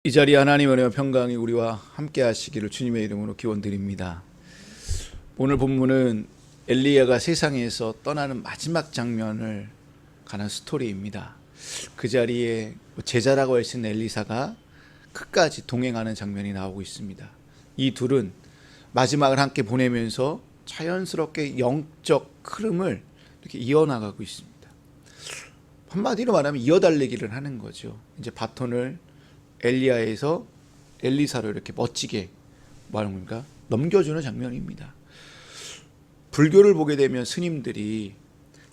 이 자리에 하나님의 은혜와 평강이 우리와 함께 하시기를 주님의 이름으로 기원드립니다. 오늘 본문은 엘리야가 세상에서 떠나는 마지막 장면을 가는 스토리입니다. 그 자리에 제자라고 할 수 있는 엘리사가 끝까지 동행하는 장면이 나오고 있습니다. 이 둘은 마지막을 함께 보내면서 자연스럽게 영적 흐름을 이렇게 이어나가고 있습니다. 한마디로 말하면 이어달리기를 하는 거죠. 이제 바톤을 엘리야에서 엘리사로 이렇게 멋지게 뭐하는 겁니까? 넘겨주는 장면입니다. 불교를 보게 되면 스님들이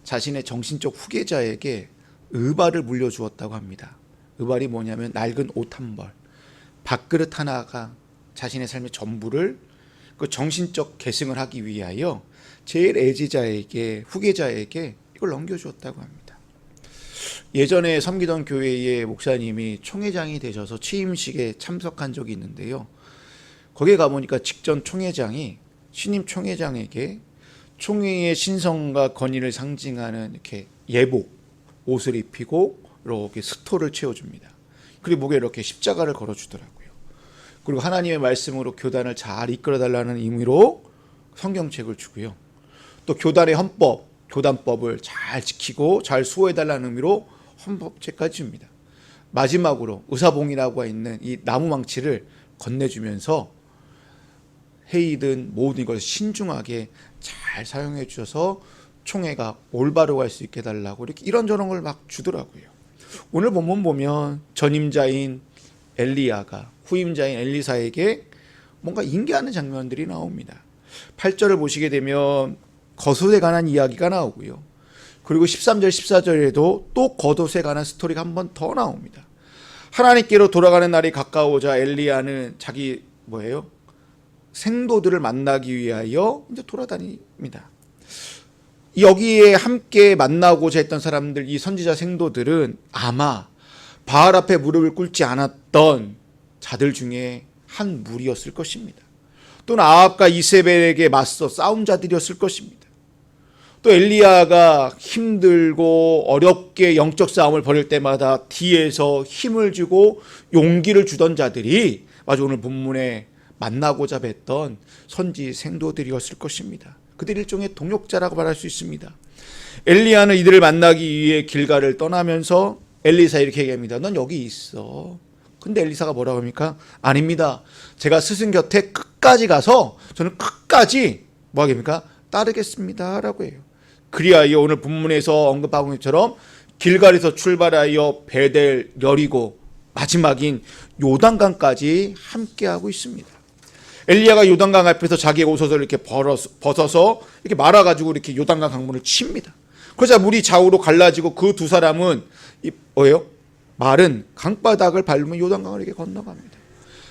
자신의 정신적 후계자에게 의발을 물려주었다고 합니다. 의발이 뭐냐면 낡은 옷 한 벌, 밥그릇 하나가 자신의 삶의 전부를 그 정신적 계승을 하기 위하여 제일 애지자에게, 후계자에게 이걸 넘겨주었다고 합니다. 예전에 섬기던 교회의 목사님이 총회장이 되셔서 취임식에 참석한 적이 있는데요. 거기에 가보니까 직전 총회장이 신임 총회장에게 총회의 신성과 권위를 상징하는 이렇게 예복 옷을 입히고 이렇게 스토를 채워줍니다. 그리고 목에 이렇게 십자가를 걸어주더라고요. 그리고 하나님의 말씀으로 교단을 잘 이끌어달라는 의미로 성경책을 주고요. 또 교단의 헌법, 교단법을 잘 지키고 잘 수호해달라는 의미로 헌법책까지 줍니다. 마지막으로 의사봉이라고 있는 이 나무망치를 건네주면서 회의든 모든 걸 신중하게 잘 사용해 주셔서 총회가 올바르고 할 수 있게 해달라고 이렇게 이런저런 걸 막 주더라고요. 오늘 본문 보면 전임자인 엘리야가 후임자인 엘리사에게 뭔가 인계하는 장면들이 나옵니다. 8절을 보시게 되면 겉옷에 관한 이야기가 나오고요. 그리고 13절, 14절에도 또 겉옷에 관한 스토리가 한 번 더 나옵니다. 하나님께로 돌아가는 날이 가까워오자 엘리야는 자기 생도들을 만나기 위하여 이제 돌아다닙니다. 여기에 함께 만나고자 했던 사람들, 이 선지자 생도들은 아마 바알 앞에 무릎을 꿇지 않았던 자들 중에 한 무리였을 것입니다. 또는 아합과 이세벨에게 맞서 싸운 자들이었을 것입니다. 또 엘리야가 힘들고 어렵게 영적 싸움을 벌일 때마다 뒤에서 힘을 주고 용기를 주던 자들이 마치 오늘 본문에 만나고자 뵀던 선지 생도들이었을 것입니다. 그들 일종의 동역자라고 말할 수 있습니다. 엘리야는 이들을 만나기 위해 길갈을 떠나면서 엘리사 이렇게 얘기합니다. 넌 여기 있어. 근데 엘리사가 뭐라고 합니까? 아닙니다. 제가 스승 곁에 끝까지 가서 저는 끝까지 뭐 하겠습니까? 따르겠습니다 라고 해요. 그리하여 오늘 본문에서 언급하고 있는 것처럼 길갈에서 출발하여 베델, 여리고 마지막인 요단강까지 함께하고 있습니다. 엘리야가 요단강 앞에서 자기의 옷을 이렇게 벗어서 이렇게 말아가지고 이렇게 요단강 강물을 칩니다. 그러자 물이 좌우로 갈라지고 그 두 사람은 마른 강바닥을 밟으면 요단강을 이렇게 건너갑니다.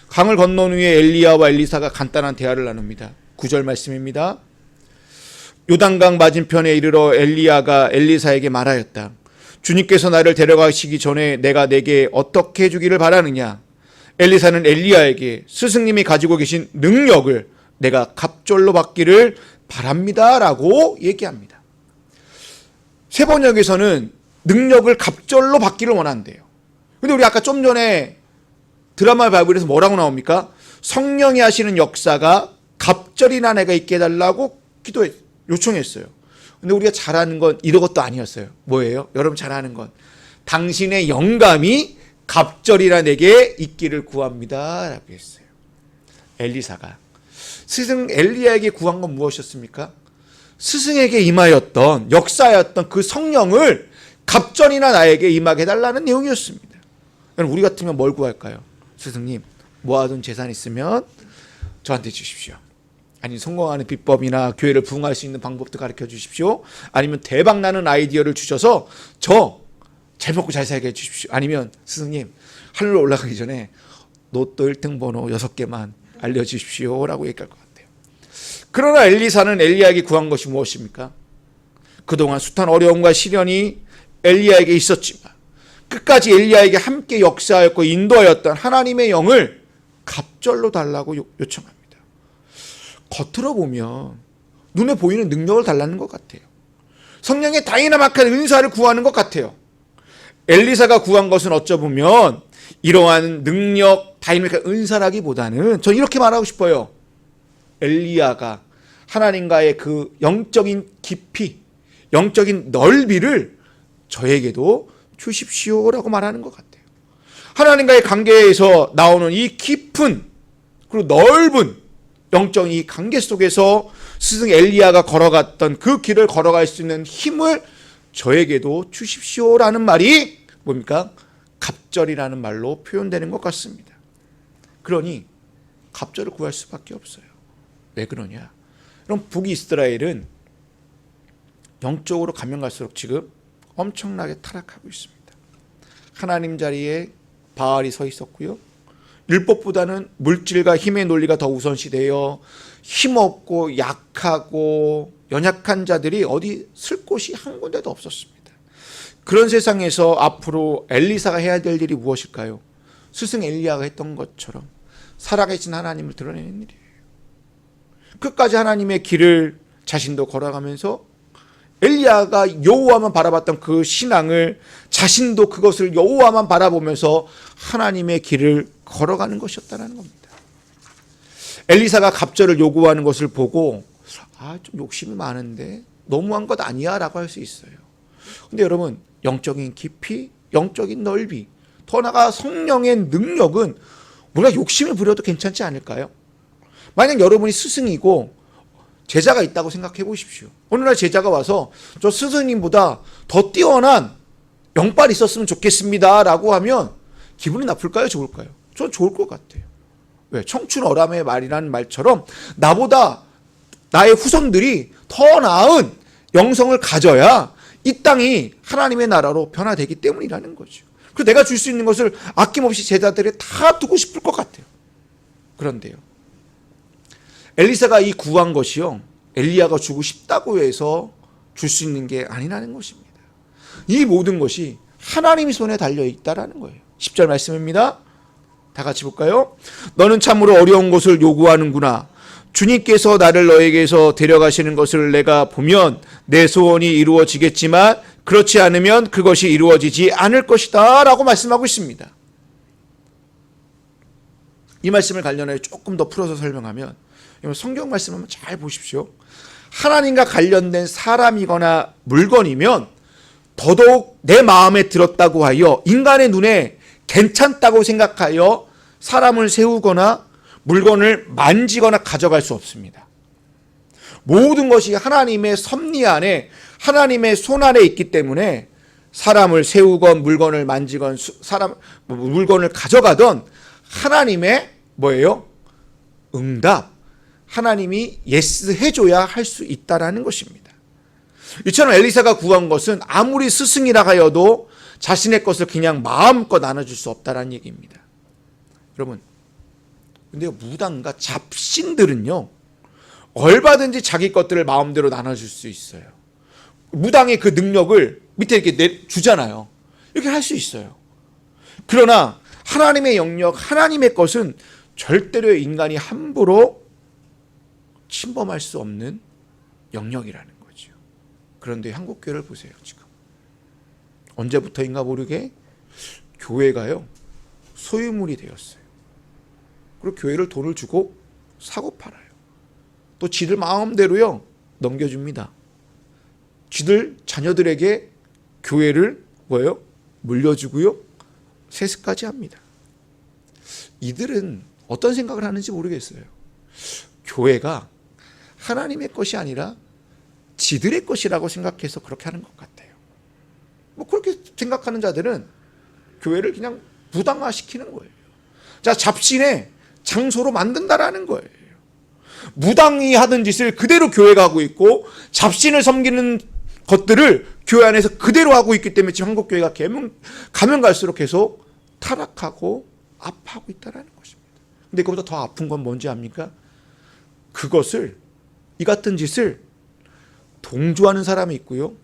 강을 건넌 후에 엘리야와 엘리사가 간단한 대화를 나눕니다. 9절 말씀입니다. 요단강 맞은편에 이르러 엘리야가 엘리사에게 말하였다. 주님께서 나를 데려가시기 전에 내가 내게 어떻게 해주기를 바라느냐. 엘리사는 엘리야에게 스승님이 가지고 계신 능력을 내가 갑절로 받기를 바랍니다 라고 얘기합니다. 세 번역에서는 능력을 갑절로 받기를 원한대요. 근데 우리 아까 좀 전에 드라마 바이블에서 뭐라고 나옵니까? 성령이 하시는 역사가 갑절이나 내가 있게 해달라고 요청했어요. 근데 우리가 잘 아는 건 이런 것도 아니었어요. 뭐예요? 여러분 잘 아는 건 당신의 영감이 갑절이나 내게 있기를 구합니다 라고 했어요. 엘리사가 스승 엘리야에게 구한 건 무엇이었습니까? 스승에게 임하였던 역사였던 그 성령을 갑절이나 나에게 임하게 해달라는 내용이었습니다. 우리 같으면 뭘 구할까요? 스승님, 모아둔 재산 있으면 저한테 주십시오. 아니 성공하는 비법이나 교회를 부흥할 수 있는 방법도 가르쳐 주십시오. 아니면 대박나는 아이디어를 주셔서 저 잘 먹고 잘 살게 해주십시오. 아니면 스승님 하늘로 올라가기 전에 로또 1등 번호 6개만 알려주십시오 라고 얘기할 것 같아요. 그러나 엘리사는 엘리야에게 구한 것이 무엇입니까? 그동안 숱한 어려움과 시련이 엘리야에게 있었지만 끝까지 엘리야에게 함께 역사하였고 인도하였던 하나님의 영을 갑절로 달라고 요청합니다. 겉으로 보면 눈에 보이는 능력을 달라는 것 같아요. 성령의 다이나믹한 은사를 구하는 것 같아요. 엘리사가 구한 것은 어쩌보면 이러한 능력, 다이내믹한 은사라기보다는 전 이렇게 말하고 싶어요. 엘리야가 하나님과의 그 영적인 깊이, 영적인 넓이를 저에게도 주십시오라고 말하는 것 같아요. 하나님과의 관계에서 나오는 이 깊은 그리고 넓은 영적인 이 관계 속에서 스승 엘리야가 걸어갔던 그 길을 걸어갈 수 있는 힘을 저에게도 주십시오라는 말이 뭡니까? 갑절이라는 말로 표현되는 것 같습니다. 그러니 갑절을 구할 수밖에 없어요. 왜 그러냐? 그럼 북이스라엘은 영적으로 가면 갈수록 지금 엄청나게 타락하고 있습니다. 하나님 자리에 바알이 서 있었고요. 율법보다는 물질과 힘의 논리가 더 우선시되어 힘없고 약하고 연약한 자들이 어디 쓸 곳이 한 군데도 없었습니다. 그런 세상에서 앞으로 엘리사가 해야 될 일이 무엇일까요? 스승 엘리야가 했던 것처럼 살아계신 하나님을 드러내는 일이에요. 끝까지 하나님의 길을 자신도 걸어가면서 엘리야가 여호와만 바라봤던 그 신앙을 자신도 그것을 여호와만 바라보면서 하나님의 길을 걸어가는 것이었다는 겁니다. 엘리사가 갑절을 요구하는 것을 보고 좀 욕심이 많은데 너무한 것 아니야 라고 할 수 있어요. 근데 여러분, 영적인 깊이, 영적인 넓이, 더 나아가 성령의 능력은 우리가 욕심을 부려도 괜찮지 않을까요? 만약 여러분이 스승이고 제자가 있다고 생각해 보십시오. 어느 날 제자가 와서 저 스승님보다 더 뛰어난 영빨이 있었으면 좋겠습니다 라고 하면 기분이 나쁠까요? 좋을까요? 전 좋을 것 같아요. 왜? 청춘어람의 말이라는 말처럼 나보다 나의 후손들이 더 나은 영성을 가져야 이 땅이 하나님의 나라로 변화되기 때문이라는 거죠. 그래서 내가 줄 수 있는 것을 아낌없이 제자들에 다 두고 싶을 것 같아요. 그런데요, 엘리사가 이 구한 것이요, 엘리야가 주고 싶다고 해서 줄 수 있는 게 아니라는 것입니다. 이 모든 것이 하나님의 손에 달려있다라는 거예요. 10절 말씀입니다. 다 같이 볼까요? 너는 참으로 어려운 것을 요구하는구나. 주님께서 나를 너에게서 데려가시는 것을 내가 보면 내 소원이 이루어지겠지만 그렇지 않으면 그것이 이루어지지 않을 것이다 라고 말씀하고 있습니다. 이 말씀을 관련해 조금 더 풀어서 설명하면, 성경 말씀 한번 잘 보십시오. 하나님과 관련된 사람이거나 물건이면 더더욱 내 마음에 들었다고 하여 인간의 눈에 괜찮다고 생각하여 사람을 세우거나 물건을 만지거나 가져갈 수 없습니다. 모든 것이 하나님의 섭리 안에, 하나님의 손 안에 있기 때문에 사람을 세우건 물건을 만지건 물건을 가져가던 하나님의 뭐예요? 응답, 하나님이 예스 해줘야 할 수 있다라는 것입니다. 이처럼 엘리사가 구한 것은 아무리 스승이라 하여도 자신의 것을 그냥 마음껏 나눠줄 수 없다라는 얘기입니다. 여러분, 근데 무당과 잡신들은요, 얼마든지 자기 것들을 마음대로 나눠줄 수 있어요. 무당의 그 능력을 밑에 이렇게 주잖아요. 이렇게 할 수 있어요. 그러나 하나님의 영역, 하나님의 것은 절대로 인간이 함부로 침범할 수 없는 영역이라는 거죠. 그런데 한국교회를 보세요. 지금 언제부터인가 모르게 교회가요, 소유물이 되었어요. 그리고 교회를 돈을 주고 사고 팔아요. 또 지들 마음대로요 넘겨줍니다. 지들 자녀들에게 교회를 뭐예요? 물려주고요, 세습까지 합니다. 이들은 어떤 생각을 하는지 모르겠어요. 교회가 하나님의 것이 아니라 지들의 것이라고 생각해서 그렇게 하는 것 같아요. 그렇게 생각하는 자들은 교회를 그냥 무당화시키는 거예요. 자, 잡신의 장소로 만든다라는 거예요. 무당이 하던 짓을 그대로 교회가 하고 있고 잡신을 섬기는 것들을 교회 안에서 그대로 하고 있기 때문에 지금 한국교회가 가면 갈수록 계속 타락하고 아파하고 있다는 것입니다. 근데 그보다 더 아픈 건 뭔지 압니까? 그것을, 이 같은 짓을 동조하는 사람이 있고요,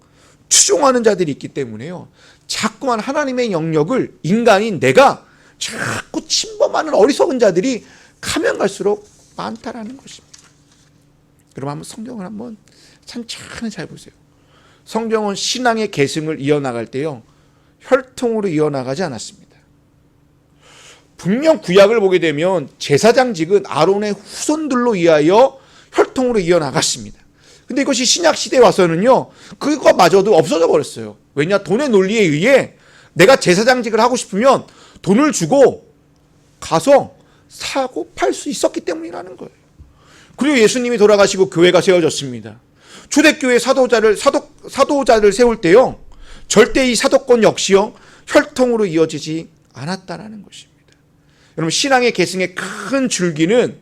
추종하는 자들이 있기 때문에요, 자꾸만 하나님의 영역을 인간인 내가 자꾸 침범하는 어리석은 자들이 가면 갈수록 많다라는 것입니다. 여러분, 한번 성경을 한번 천천히 잘 보세요. 성경은 신앙의 계승을 이어나갈 때요, 혈통으로 이어나가지 않았습니다. 분명 구약을 보게 되면 제사장직은 아론의 후손들로 의하여 혈통으로 이어나갔습니다. 근데 이것이 신약 시대에 와서는요, 그거마저도 없어져 버렸어요. 왜냐? 돈의 논리에 의해 내가 제사장직을 하고 싶으면 돈을 주고 가서 사고 팔 수 있었기 때문이라는 거예요. 그리고 예수님이 돌아가시고 교회가 세워졌습니다. 초대교회 사도자를 세울 때요, 절대 이 사도권 역시요, 혈통으로 이어지지 않았다라는 것입니다. 여러분, 신앙의 계승의 큰 줄기는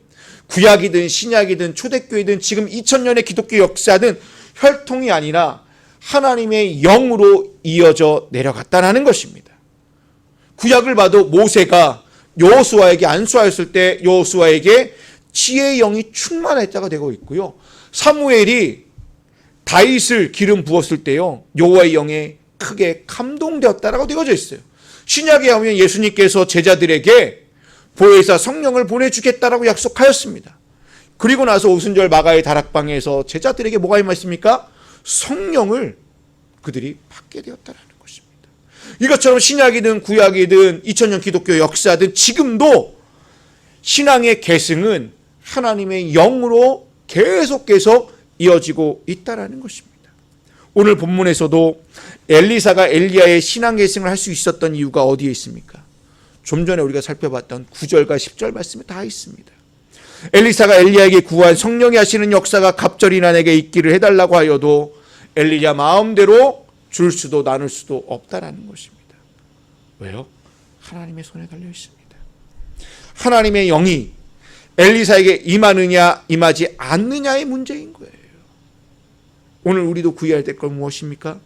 구약이든 신약이든 초대교회든 지금 2000년의 기독교 역사든 혈통이 아니라 하나님의 영으로 이어져 내려갔다는 것입니다. 구약을 봐도 모세가 여호수아에게 안수하였을 때 여호수아에게 지혜의 영이 충만했다가 되고 있고요. 사무엘이 다윗을 기름 부었을 때요, 여호와의 영에 크게 감동되었다라고 되어져 있어요. 신약에 하면 예수님께서 제자들에게 보혜사 성령을 보내주겠다라고 약속하였습니다. 그리고 나서 오순절 마가의 다락방에서 제자들에게 뭐가 임했습니까? 성령을 그들이 받게 되었다라는 것입니다. 이것처럼 신약이든 구약이든 2000년 기독교 역사든 지금도 신앙의 계승은 하나님의 영으로 계속해서 이어지고 있다라는 것입니다. 오늘 본문에서도 엘리사가 엘리야의 신앙 계승을 할 수 있었던 이유가 어디에 있습니까? 좀 전에 우리가 살펴봤던 9절과 10절 말씀에 다 있습니다. 엘리사가 엘리야에게 구한 성령이 하시는 역사가 갑절이 나에게 있기를 해달라고 하여도 엘리야 마음대로 줄 수도 나눌 수도 없다라는 것입니다. 왜요? 하나님의 손에 달려 있습니다. 하나님의 영이 엘리사에게 임하느냐 임하지 않느냐의 문제인 거예요. 오늘 우리도 구해야 될 건 무엇입니까?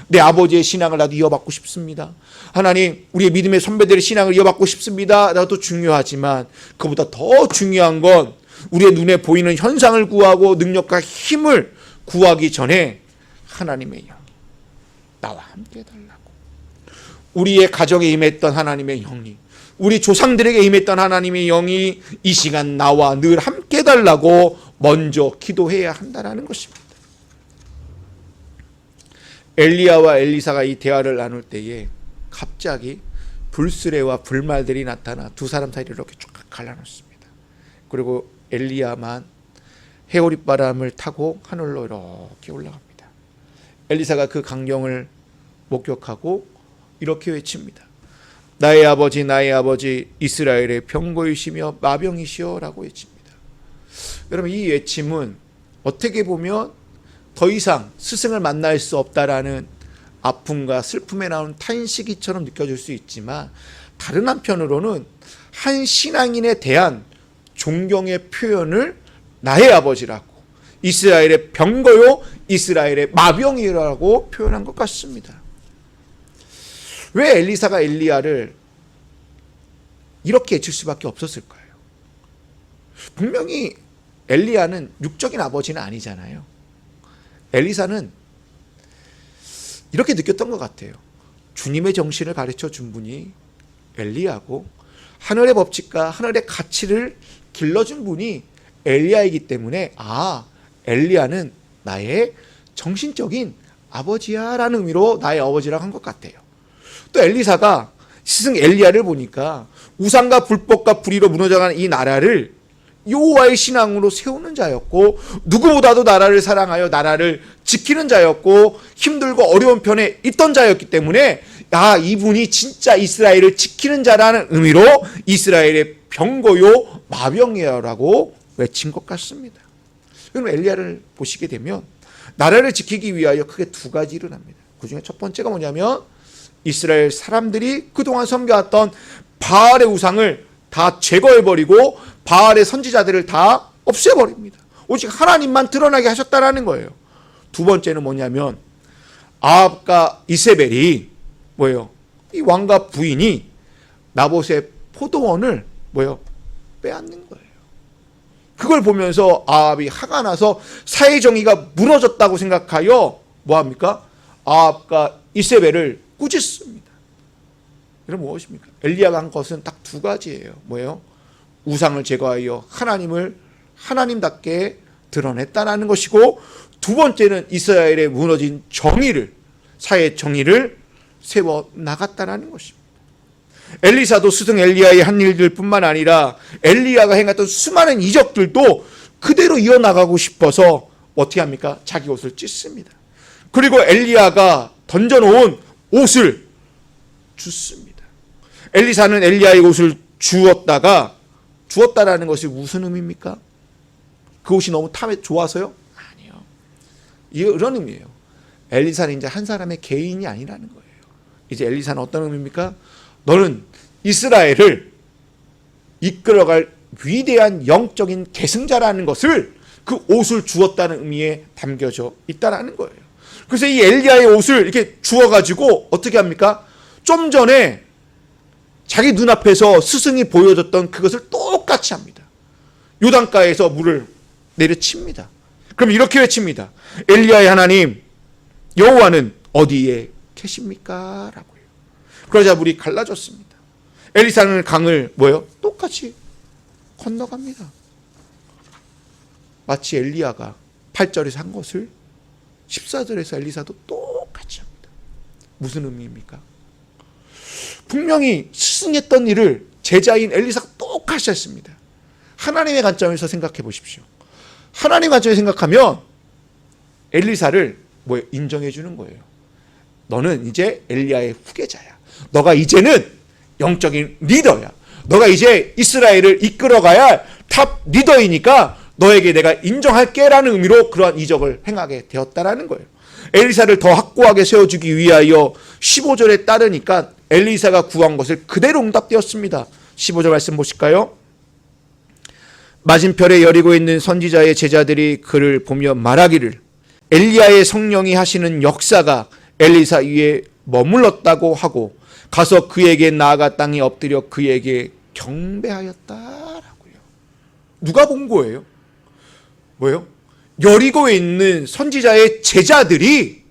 내 아버지의 신앙을 나도 이어받고 싶습니다. 하나님, 우리의 믿음의 선배들의 신앙을 이어받고 싶습니다. 나도 중요하지만 그보다 더 중요한 건 우리의 눈에 보이는 현상을 구하고 능력과 힘을 구하기 전에 하나님의 영, 나와 함께 해달라고. 우리의 가정에 임했던 하나님의 영이, 우리 조상들에게 임했던 하나님의 영이 이 시간 나와 늘 함께 해달라고 먼저 기도해야 한다는 것입니다. 엘리야와 엘리사가 이 대화를 나눌 때에 갑자기 불수레와 불말들이 나타나 두 사람 사이를 이렇게 쫙 갈라놓습니다. 그리고 엘리야만 해오릿바람을 타고 하늘로 이렇게 올라갑니다. 엘리사가 그 광경을 목격하고 이렇게 외칩니다. 나의 아버지 이스라엘의 병거이시며 마병이시여 라고 외칩니다. 여러분, 이 외침은 어떻게 보면 더 이상 스승을 만날 수 없다라는 아픔과 슬픔에 나오는 탄식이처럼 느껴질 수 있지만, 다른 한편으로는 한 신앙인에 대한 존경의 표현을 나의 아버지라고, 이스라엘의 병거요 이스라엘의 마병이라고 표현한 것 같습니다. 왜 엘리사가 엘리야를 이렇게 해칠 수밖에 없었을까요? 분명히 엘리야는 육적인 아버지는 아니잖아요. 엘리사는 이렇게 느꼈던 것 같아요. 주님의 정신을 가르쳐 준 분이 엘리야고, 하늘의 법칙과 하늘의 가치를 길러준 분이 엘리야이기 때문에, 엘리야는 나의 정신적인 아버지야 라는 의미로 나의 아버지라고 한 것 같아요. 또 엘리사가 스승 엘리야를 보니까 우상과 불법과 불의로 무너져가는 이 나라를 여호와의 신앙으로 세우는 자였고, 누구보다도 나라를 사랑하여 나라를 지키는 자였고, 힘들고 어려운 편에 있던 자였기 때문에 이분이 진짜 이스라엘을 지키는 자라는 의미로 이스라엘의 병거요 마병이야라고 외친 것 같습니다. 그럼 엘리야를 보시게 되면 나라를 지키기 위하여 크게 두 가지 일어납니다. 그 중에 첫 번째가 뭐냐면, 이스라엘 사람들이 그동안 섬겨왔던 바알의 우상을 다 제거해버리고 바알의 선지자들을 다 없애버립니다. 오직 하나님만 드러나게 하셨다라는 거예요. 두 번째는 뭐냐면, 아합과 이세벨이 이 왕과 부인이 나봇의 포도원을 빼앗는 거예요. 그걸 보면서 아합이 화가 나서 사회정의가 무너졌다고 생각하여 뭐합니까? 아합과 이세벨을 꾸짖습니다. 그럼 무엇입니까? 엘리야가 한 것은 딱 두 가지예요. 우상을 제거하여 하나님을 하나님답게 드러냈다는 것이고, 두 번째는 이스라엘의 무너진 정의를, 사회 정의를 세워 나갔다는 것입니다. 엘리사도 스승 엘리야의 한 일들뿐만 아니라 엘리야가 행했던 수많은 이적들도 그대로 이어나가고 싶어서 어떻게 합니까? 자기 옷을 찢습니다. 그리고 엘리야가 던져놓은 옷을 줍습니다. 엘리사는 엘리야의 옷을 주었다라는 것이 무슨 의미입니까? 그 옷이 너무 탐에 좋아서요? 아니요. 이런 의미예요. 엘리사는 이제 한 사람의 개인이 아니라는 거예요. 이제 엘리사는 어떤 의미입니까? 너는 이스라엘을 이끌어갈 위대한 영적인 계승자라는 것을 그 옷을 주었다는 의미에 담겨져 있다는 거예요. 그래서 이 엘리야의 옷을 이렇게 주어가지고 어떻게 합니까? 좀 전에 자기 눈앞에서 스승이 보여줬던 그것을 똑같이 합니다. 요단가에서 물을 내려칩니다. 그럼 이렇게 외칩니다. 엘리야의 하나님 여호와는 어디에 계십니까? 라고요. 그러자 물이 갈라졌습니다. 엘리사는 강을 똑같이 건너갑니다. 마치 엘리야가 8절에서 한 것을 14절에서 엘리사도 똑같이 합니다. 무슨 의미입니까? 분명히 스승했던 일을 제자인 엘리사가 똑같이 했습니다. 하나님의 관점에서 생각해 보십시오. 하나님의 관점에서 생각하면 엘리사를 인정해 주는 거예요. 너는 이제 엘리야의 후계자야. 너가 이제는 영적인 리더야. 너가 이제 이스라엘을 이끌어가야 할 탑 리더이니까 너에게 내가 인정할게라는 의미로 그러한 이적을 행하게 되었다라는 거예요. 엘리사를 더 확고하게 세워주기 위하여 15절에 따르니까 엘리사가 구한 것을 그대로 응답되었습니다. 15절 말씀 보실까요? 맞은편에 여리고 있는 선지자의 제자들이 그를 보며 말하기를 엘리야의 성령이 하시는 역사가 엘리사 위에 머물렀다고 하고 가서 그에게 나아가 땅에 엎드려 그에게 경배하였다라고요. 누가 본 거예요? 여리고에 있는 선지자의 제자들이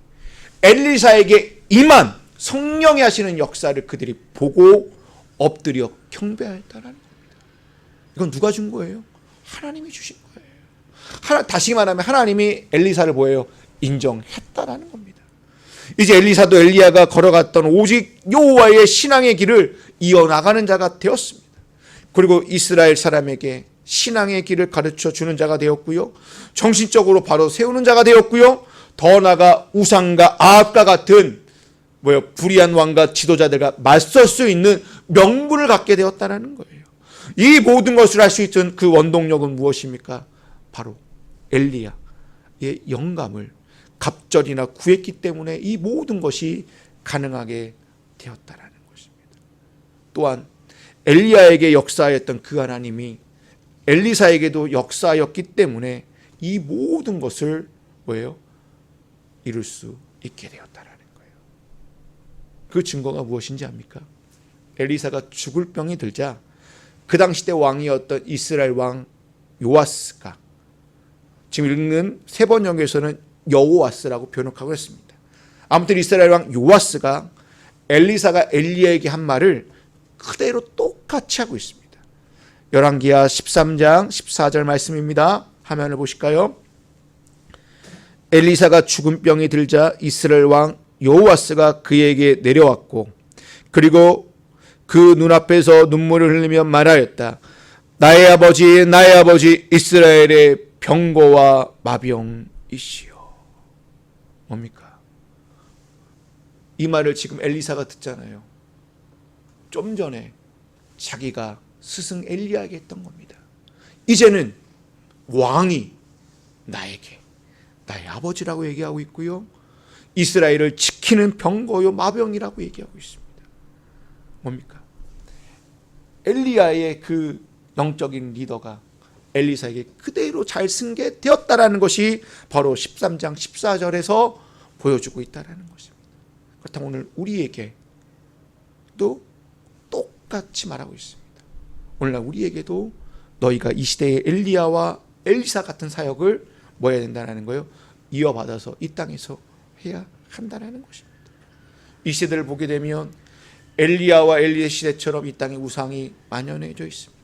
엘리사에게 임한 성령이 하시는 역사를 그들이 보고 엎드려 경배하였다라는 겁니다. 이건 누가 준 거예요? 하나님이 주신 거예요. 다시 말하면 하나님이 엘리사를 인정했다라는 겁니다. 이제 엘리사도 엘리야가 걸어갔던 오직 여호와의 신앙의 길을 이어나가는 자가 되었습니다. 그리고 이스라엘 사람에게 신앙의 길을 가르쳐 주는 자가 되었고요. 정신적으로 바로 세우는 자가 되었고요. 더 나아가 우상과 아합과 같은 불의한 왕과 지도자들과 맞설 수 있는 명분을 갖게 되었다는 거예요. 이 모든 것을 할 수 있던 그 원동력은 무엇입니까? 바로 엘리야의 영감을 갑절이나 구했기 때문에 이 모든 것이 가능하게 되었다라는 것입니다. 또한 엘리야에게 역사하였던 그 하나님이 엘리사에게도 역사였기 때문에 이 모든 것을 이룰 수 있게 되었다라는 거예요. 그 증거가 무엇인지 압니까? 엘리사가 죽을 병이 들자 그 당시 때 왕이었던 이스라엘 왕 요아스가, 지금 읽는 세 번역에서는 여호와스라고 번역하고 있습니다. 아무튼 이스라엘 왕 요아스가 엘리사가 엘리야에게 한 말을 그대로 똑같이 하고 있습니다. 열왕기하 13장 14절 말씀입니다. 화면을 보실까요? 엘리사가 죽은 병이 들자 이스라엘 왕 여호와스가 그에게 내려왔고 그리고 그 눈앞에서 눈물을 흘리며 말하였다. 나의 아버지 이스라엘의 병거와 마병이시여. 뭡니까? 이 말을 지금 엘리사가 듣잖아요. 좀 전에 자기가 스승 엘리야에게 했던 겁니다. 이제는 왕이 나에게 나의 아버지라고 얘기하고 있고요. 이스라엘을 지키는 병거요 마병이라고 얘기하고 있습니다. 뭡니까? 엘리야의 그 영적인 리더가 엘리사에게 그대로 잘 승계되었다라는 것이 바로 13장 14절에서 보여주고 있다라는 것입니다. 그렇다면 오늘 우리에게도 똑같이 말하고 있습니다. 오늘날 우리에게도 너희가 이 시대의 엘리야와 엘리사 같은 사역을 해야 된다는 거예요? 이어받아서 이 땅에서 해야 한다는 것입니다. 이 시대를 보게 되면 엘리야와 엘리의 시대처럼 이 땅에 우상이 만연해져 있습니다.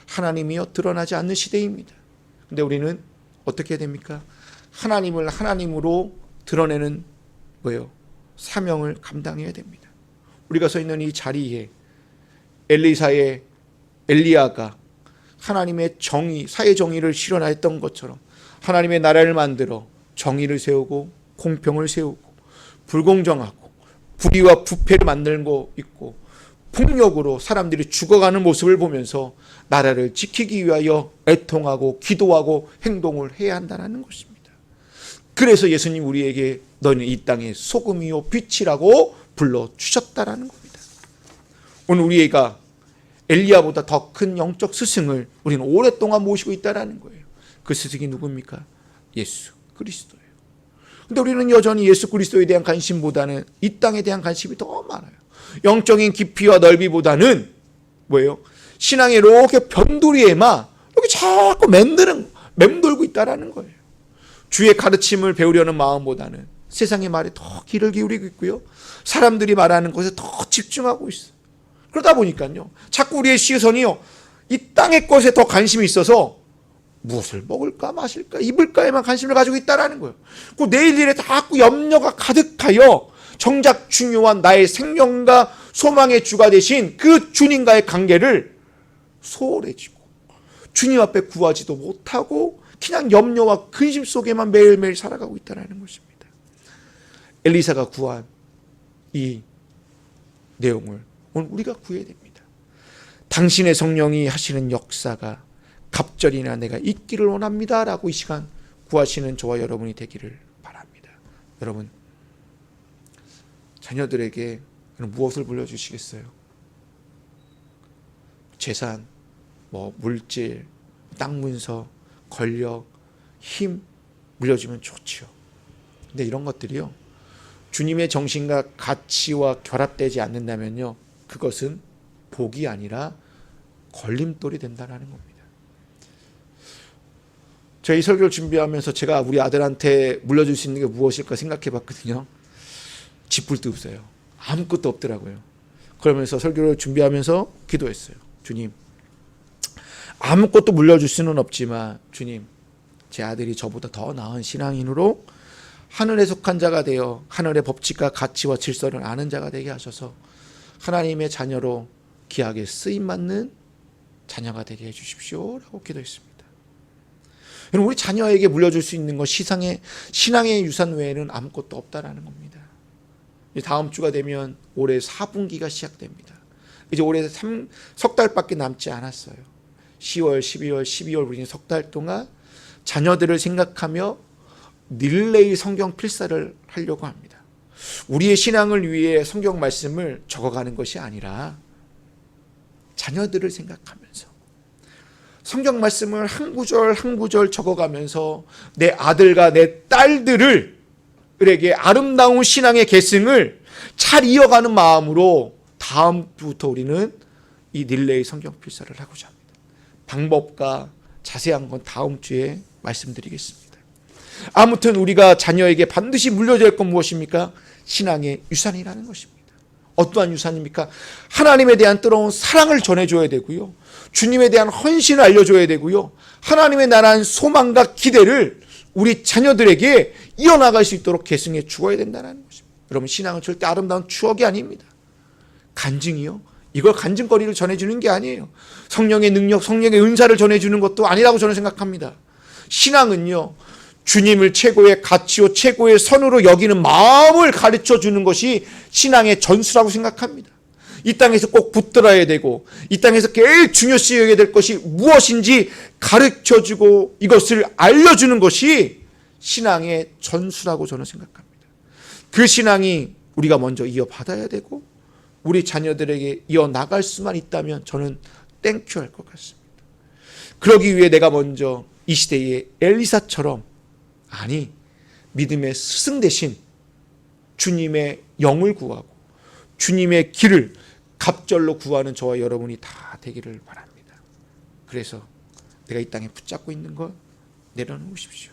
하나님이여 드러나지 않는 시대입니다. 근데 우리는 어떻게 해야 됩니까? 하나님을 하나님으로 드러내는 사명을 감당해야 됩니다. 우리가 서 있는 이 자리에 엘리야가 하나님의 정의, 사회 정의를 실현하였던 것처럼 하나님의 나라를 만들어 정의를 세우고 공평을 세우고 불공정하고 불의와 부패를 만들고 있고 폭력으로 사람들이 죽어가는 모습을 보면서 나라를 지키기 위하여 애통하고 기도하고 행동을 해야 한다는 것입니다. 그래서 예수님 우리에게 너희는 이 땅의 소금이요 빛이라고 불러주셨다라는 겁니다. 오늘 우리가 엘리야보다 더 큰 영적 스승을 우리는 오랫동안 모시고 있다는 거예요. 그 스승이 누굽니까? 예수 그리스도예요. 근데 우리는 여전히 예수 그리스도에 대한 관심보다는 이 땅에 대한 관심이 더 많아요. 영적인 깊이와 넓이보다는 뭐예요? 신앙의 이렇게 변두리에만 이렇게 자꾸 맴돌고 있다는 거예요. 주의 가르침을 배우려는 마음보다는 세상의 말에 더 귀를 기울이고 있고요. 사람들이 말하는 것에 더 집중하고 있어요. 그러다 보니까요, 자꾸 우리의 시선이요, 이 땅의 것에 더 관심이 있어서 무엇을 먹을까 마실까 입을까에만 관심을 가지고 있다는 거예요. 그 내일 일에 자꾸 염려가 가득하여 정작 중요한 나의 생명과 소망의 주가 되신 그 주님과의 관계를 소홀해지고 주님 앞에 구하지도 못하고 그냥 염려와 근심 속에만 매일매일 살아가고 있다는 것입니다. 엘리사가 구한 이 내용을 오늘 우리가 구해야 됩니다. 당신의 성령이 하시는 역사가 갑절이나 내가 있기를 원합니다 라고 이 시간 구하시는 저와 여러분이 되기를 바랍니다. 여러분, 자녀들에게 무엇을 물려주시겠어요? 재산, 물질, 땅 문서, 권력, 힘 물려주면 좋지요. 근데 이런 것들이요, 주님의 정신과 가치와 결합되지 않는다면요, 그것은 복이 아니라 걸림돌이 된다는 겁니다. 제가 이 설교를 준비하면서 제가 우리 아들한테 물려줄 수 있는 게 무엇일까 생각해 봤거든요. 쥐뿔도 없어요. 아무것도 없더라고요. 그러면서 설교를 준비하면서 기도했어요. 주님, 아무것도 물려줄 수는 없지만 주님, 제 아들이 저보다 더 나은 신앙인으로 하늘에 속한 자가 되어 하늘의 법칙과 가치와 질서를 아는 자가 되게 하셔서 하나님의 자녀로 귀하게 쓰임받는 자녀가 되게 해주십시오 라고 기도했습니다. 여러분, 우리 자녀에게 물려줄 수 있는 것, 신앙의 유산 외에는 아무것도 없다라는 겁니다. 다음 주가 되면 올해 4분기가 시작됩니다. 이제 올해 석 달밖에 남지 않았어요. 10월, 12월, 12월 우리는 석 달 동안 자녀들을 생각하며 릴레이 성경 필사를 하려고 합니다. 우리의 신앙을 위해 성경 말씀을 적어가는 것이 아니라 자녀들을 생각하면서 성경 말씀을 한 구절 한 구절 적어가면서 내 아들과 내 딸들에게 아름다운 신앙의 계승을 잘 이어가는 마음으로 다음 주부터 우리는 이 릴레이 성경 필사를 하고자 합니다. 방법과 자세한 건 다음 주에 말씀드리겠습니다. 아무튼 우리가 자녀에게 반드시 물려줘야 할 건 무엇입니까? 신앙의 유산이라는 것입니다. 어떠한 유산입니까? 하나님에 대한 뜨거운 사랑을 전해줘야 되고요, 주님에 대한 헌신을 알려줘야 되고요, 하나님의 나라한 소망과 기대를 우리 자녀들에게 이어나갈 수 있도록 계승해 주어야 된다는 것입니다. 여러분, 신앙은 절대 아름다운 추억이 아닙니다. 간증이요, 이걸 간증거리를 전해주는 게 아니에요. 성령의 능력, 성령의 은사를 전해주는 것도 아니라고 저는 생각합니다. 신앙은요, 주님을 최고의 가치요 최고의 선으로 여기는 마음을 가르쳐주는 것이 신앙의 전수라고 생각합니다. 이 땅에서 꼭 붙들어야 되고 이 땅에서 제일 중요시 여겨야 될 것이 무엇인지 가르쳐주고 이것을 알려주는 것이 신앙의 전수라고 저는 생각합니다. 그 신앙이 우리가 먼저 이어받아야 되고 우리 자녀들에게 이어나갈 수만 있다면 저는 땡큐할 것 같습니다. 그러기 위해 내가 먼저 이 시대의 엘리사처럼, 아니, 믿음의 스승 대신 주님의 영을 구하고 주님의 길을 갑절로 구하는 저와 여러분이 다 되기를 바랍니다. 그래서 내가 이 땅에 붙잡고 있는 것 내려놓으십시오.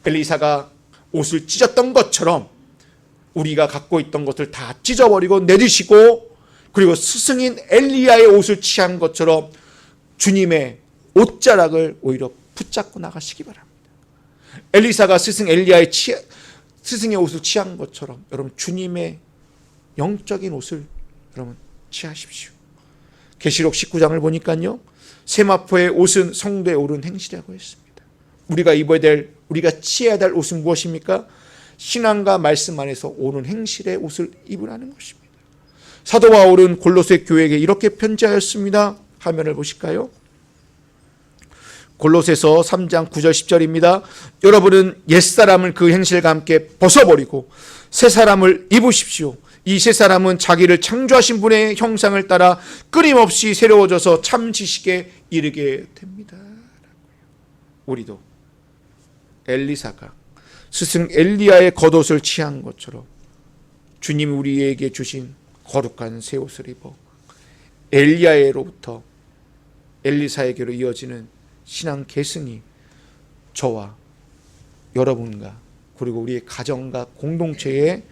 엘리사가 옷을 찢었던 것처럼 우리가 갖고 있던 것을 다 찢어버리고 내리시고, 그리고 스승인 엘리야의 옷을 취한 것처럼 주님의 옷자락을 오히려 붙잡고 나가시기 바랍니다. 엘리사가 스승 엘리야의 스승의 옷을 취한 것처럼 여러분 주님의 영적인 옷을 여러분 취하십시오. 계시록 19장을 보니까요, 세마포의 옷은 성도에 오른 행실이라고 했습니다. 우리가 입어야 될, 우리가 취해야 될 옷은 무엇입니까? 신앙과 말씀 안에서 오른 행실의 옷을 입으라는 것입니다. 사도 바울은 골로새 교회에게 이렇게 편지하였습니다. 화면을 보실까요? 골로새서 3장 9절 10절입니다. 여러분은 옛사람을 그 행실과 함께 벗어버리고 새 사람을 입으십시오. 이 새 사람은 자기를 창조하신 분의 형상을 따라 끊임없이 새로워져서 참 지식에 이르게 됩니다. 우리도 엘리사가 스승 엘리야의 겉옷을 취한 것처럼 주님이 우리에게 주신 거룩한 새 옷을 입어 엘리야로부터 엘리사에게로 이어지는 신앙 계승이 저와 여러분과 그리고 우리의 가정과 공동체에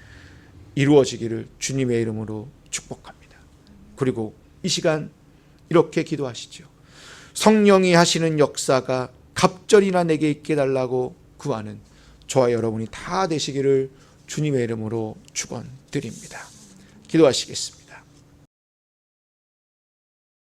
이루어지기를 주님의 이름으로 축복합니다. 그리고 이 시간 이렇게 기도하시죠. 성령이 하시는 역사가 갑절이나 내게 있게 달라고 구하는 저와 여러분이 다 되시기를 주님의 이름으로 축원드립니다. 기도하시겠습니다.